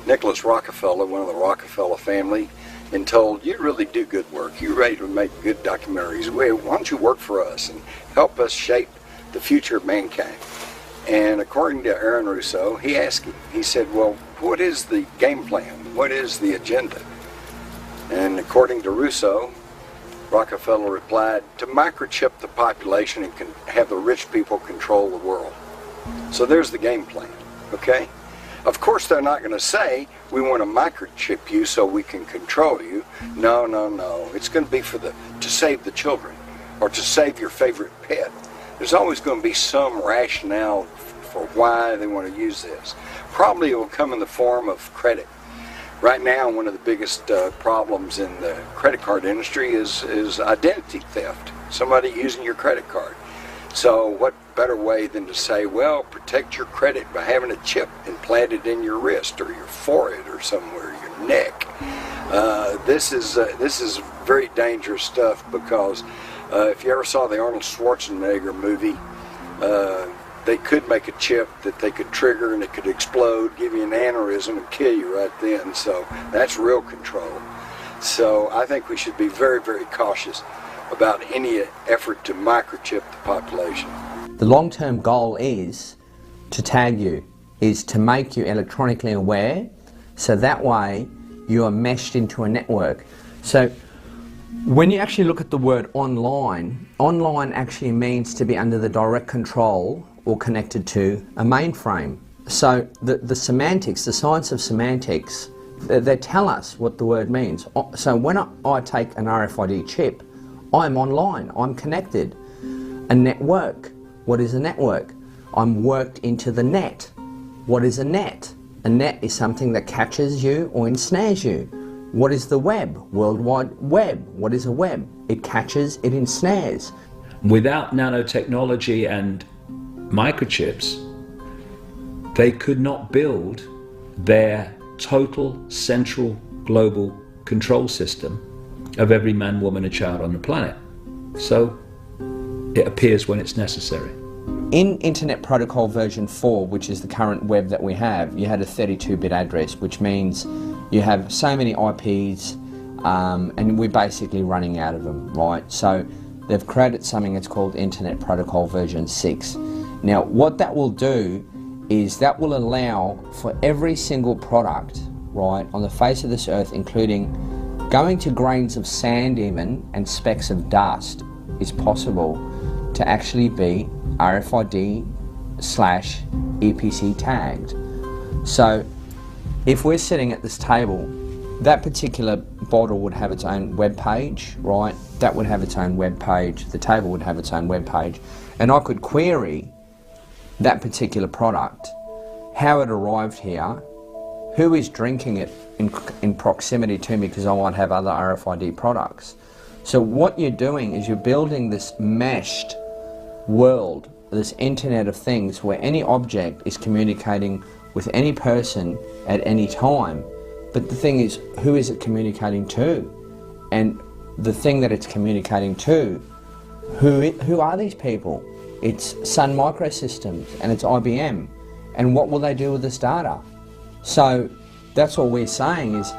Nicholas Rockefeller, one of the Rockefeller family, and told, you really do good work, you're ready to make good documentaries, why don't you work for us and help us shape the future of mankind? And according to Aaron Russo, he asked him, he said, well, what is the game plan? What is the agenda? And according to Russo, Rockefeller replied, to microchip the population and have the rich people control the world. So there's the game plan, okay? Of course they're not going to say, we want to microchip you so we can control you. No, no, no. It's going to be to save the children or to save your favorite pet. There's always going to be some rationale for why they want to use this. Probably it will come in the form of credit. Right now, one of the biggest problems in the credit card industry is identity theft. Somebody using your credit card. So what better way than to say, well, protect your credit by having a chip implanted in your wrist or your forehead or somewhere, your neck. This is very dangerous stuff, because if you ever saw the Arnold Schwarzenegger movie, they could make a chip that they could trigger and it could explode, give you an aneurysm and kill you right then. So that's real control. So I think we should be very, very cautious about any effort to microchip the population. The long-term goal is to tag you, is to make you electronically aware, so that way you are meshed into a network. So when you actually look at the word online, online actually means to be under the direct control or connected to a mainframe. So the semantics, the science of semantics, they tell us what the word means. So when I take an RFID chip, I'm online, I'm connected. A network, what is a network? I'm worked into the net. What is a net? A net is something that catches you or ensnares you. What is the web? World Wide Web. What is a web? It catches, it ensnares. Without nanotechnology and microchips, they could not build their total central global control system of every man, woman, and child on the planet. So it appears when it's necessary. In Internet Protocol version 4, which is the current web that we have, you had a 32-bit address, which means you have so many IPs, and we're basically running out of them, right? So they've created something that's called Internet Protocol version 6. Now, what that will do is that will allow for every single product, right, on the face of this earth, including going to grains of sand even and specks of dust, is possible to actually be RFID/EPC tagged. So if we're sitting at this table, that particular bottle would have its own web page, right? That would have its own web page, the table would have its own web page, and I could query that particular product, how it arrived here, who is drinking it in proximity to me, because I might have other RFID products. So what you're doing is you're building this meshed world, this Internet of Things, where any object is communicating with any person at any time. But the thing is, who is it communicating to? And the thing that it's communicating to, who are these people? It's Sun Microsystems and it's IBM. And what will they do with this data? So that's all we're saying is,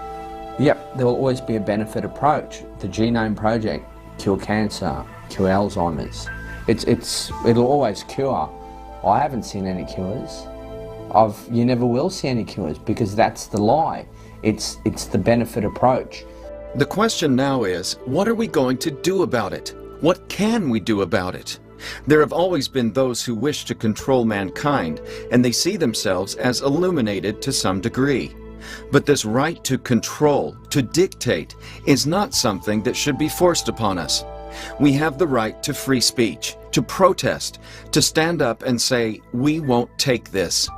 yep, there will always be a benefit approach. The Genome Project, cure cancer, cure Alzheimer's. It'll always cure. I haven't seen any cures. You never will see any cures, because that's the lie. It's the benefit approach. The question now is, what are we going to do about it? What can we do about it? There have always been those who wish to control mankind, and they see themselves as illuminated to some degree. But this right to control, to dictate, is not something that should be forced upon us. We have the right to free speech, to protest, to stand up and say, we won't take this.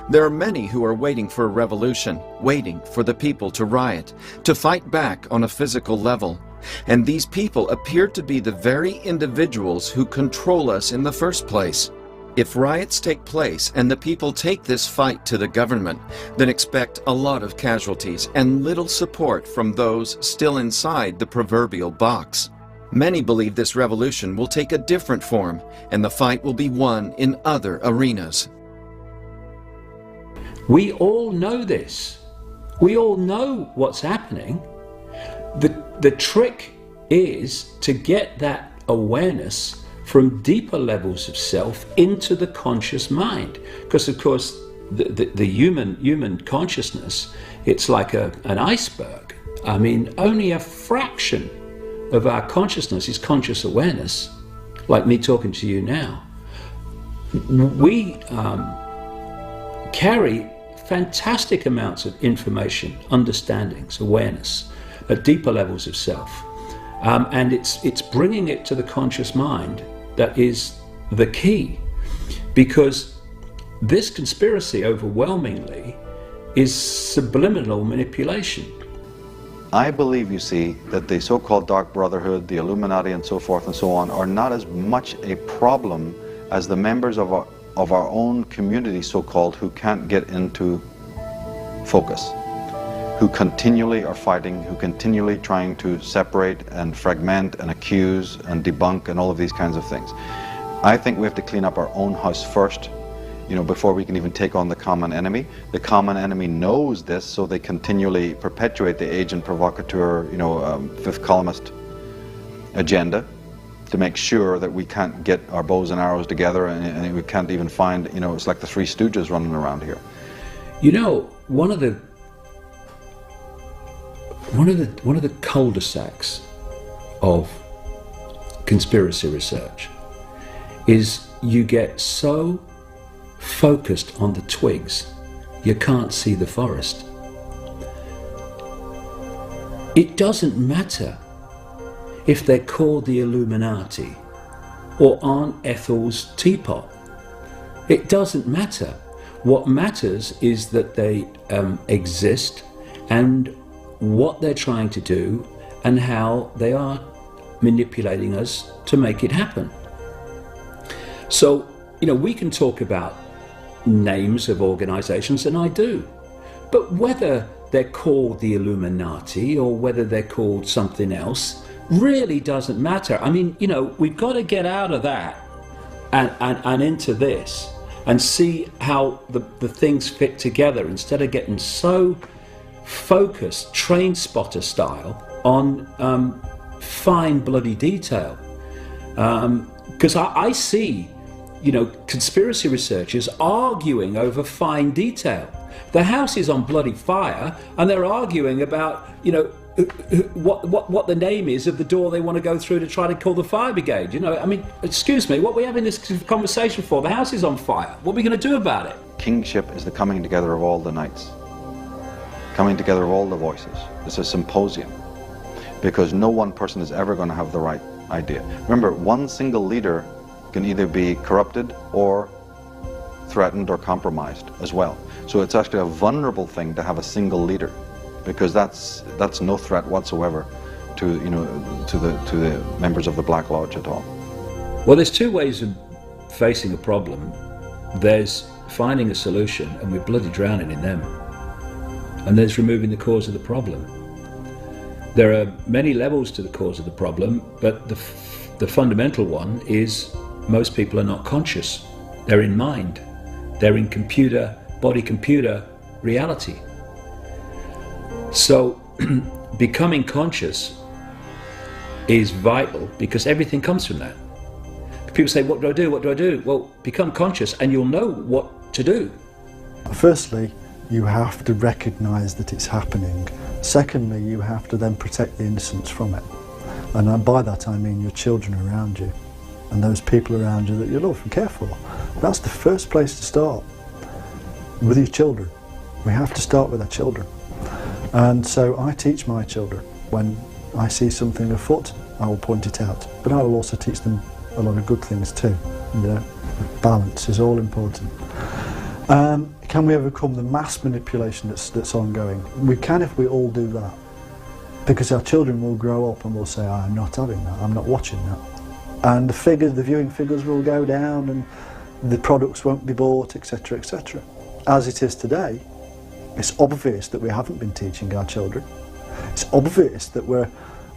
There are many who are waiting for a revolution, waiting for the people to riot, to fight back on a physical level. And these people appear to be the very individuals who control us in the first place. If riots take place and the people take this fight to the government, then expect a lot of casualties and little support from those still inside the proverbial box. Many believe this revolution will take a different form, and the fight will be won in other arenas. We all know this. We all know what's happening. The trick is to get that awareness from deeper levels of self into the conscious mind. Because of course, the human consciousness, it's like an iceberg. I mean, only a fraction of our consciousness is conscious awareness, like me talking to you now. We carry fantastic amounts of information, understandings, awareness at deeper levels of self. And it's bringing it to the conscious mind that is the key, because this conspiracy overwhelmingly is subliminal manipulation. I believe, you see, that the so-called Dark Brotherhood, the Illuminati and so forth and so on are not as much a problem as the members of our own community, so-called, who can't get into focus, who continually are fighting, who continually trying to separate and fragment and accuse and debunk and all of these kinds of things. I think we have to clean up our own house first, before we can even take on the common enemy. The common enemy knows this, so they continually perpetuate the agent provocateur, fifth columnist agenda to make sure that we can't get our bows and arrows together, and we can't even find, it's like the Three Stooges running around here. One of the cul-de-sacs of conspiracy research is you get so focused on the twigs, you can't see the forest. It doesn't matter if they're called the Illuminati or Aunt Ethel's teapot. It doesn't matter. What matters is that they exist, and what they're trying to do, and how they are manipulating us to make it happen. So we can talk about names of organizations, and I do, but whether they're called the Illuminati or whether they're called something else really doesn't matter. I mean, we've got to get out of that and into this and see how the things fit together, instead of getting so focused, train spotter style, on fine bloody detail. Because I see, conspiracy researchers arguing over fine detail. The house is on bloody fire, and they're arguing about, what the name is of the door they want to go through to try to call the fire brigade. I mean, excuse me, what are we having this conversation for? The house is on fire. What are we going to do about it? Kingship is the coming together of all the knights, coming together of all the voices. It's a symposium, because no one person is ever going to have the right idea. Remember, one single leader can either be corrupted or threatened or compromised as well. So it's actually a vulnerable thing to have a single leader, because that's no threat whatsoever to the members of the Black Lodge at all. Well, there's two ways of facing a problem. There's finding a solution, and we're bloody drowning in them. And there's removing the cause of the problem. There are many levels to the cause of the problem, but the fundamental one is most people are not conscious. They're in mind. They're in body-computer reality. So becoming conscious is vital, because everything comes from that. People say, what do I do? What do I do? Well, become conscious and you'll know what to do. Firstly, you have to recognise that it's happening. Secondly, you have to then protect the innocents from it. And by that I mean your children around you and those people around you that you love and care for. That's the first place to start, with your children. We have to start with our children. And so I teach my children, when I see something afoot, I will point it out. But I will also teach them a lot of good things too. Balance is all important. Can we overcome the mass manipulation that's ongoing? We can if we all do that. Because our children will grow up and will say, I'm not having that, I'm not watching that. And the viewing figures will go down and the products won't be bought, etc., etc. As it is today, it's obvious that we haven't been teaching our children. It's obvious that we're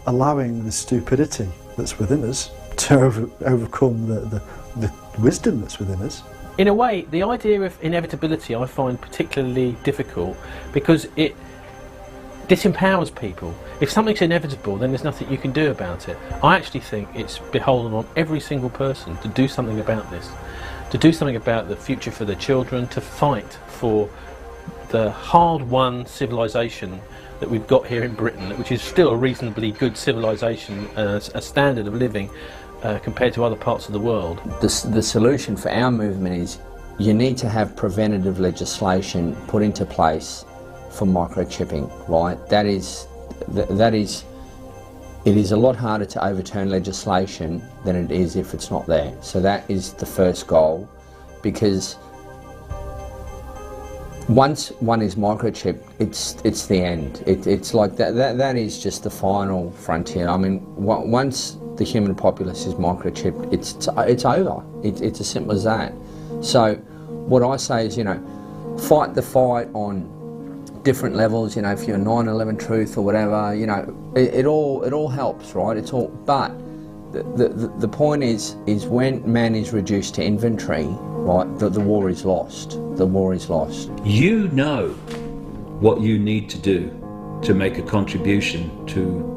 allowing the stupidity that's within us to overcome the wisdom that's within us. In a way, the idea of inevitability I find particularly difficult, because it disempowers people. If something's inevitable, then there's nothing you can do about it. I actually think it's beholden on every single person to do something about this, to do something about the future for their children, to fight for the hard-won civilization that we've got here in Britain, which is still a reasonably good civilization, a standard of living compared to other parts of the world. The solution for our movement is you need to have preventative legislation put into place for microchipping, right? It is a lot harder to overturn legislation than it is if it's not there. So that is the first goal, because once one is microchipped, it's the end. It's like that is just the final frontier. I mean, once the human populace is microchipped, it's over. It's as simple as that. So what I say is, fight the fight on different levels. If you're 9/11 Truth or whatever, it all helps, right? It's all, but the point is when man is reduced to inventory, right, the war is lost. The war is lost. You know what you need to do to make a contribution to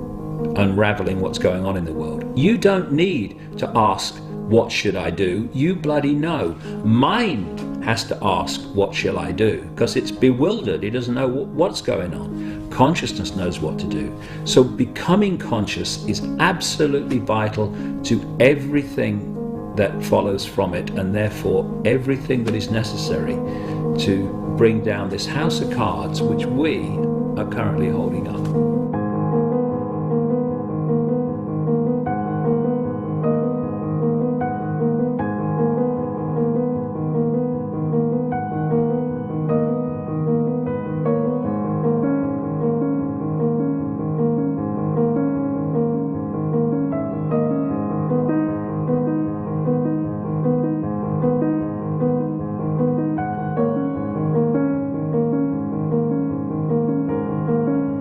unraveling what's going on in the world. You don't need to ask, what should I do? You bloody know. Mind has to ask, what shall I do? Because it's bewildered. It doesn't know what's going on. Consciousness knows what to do. So becoming conscious is absolutely vital to everything that follows from it, and therefore everything that is necessary to bring down this house of cards which we are currently holding up.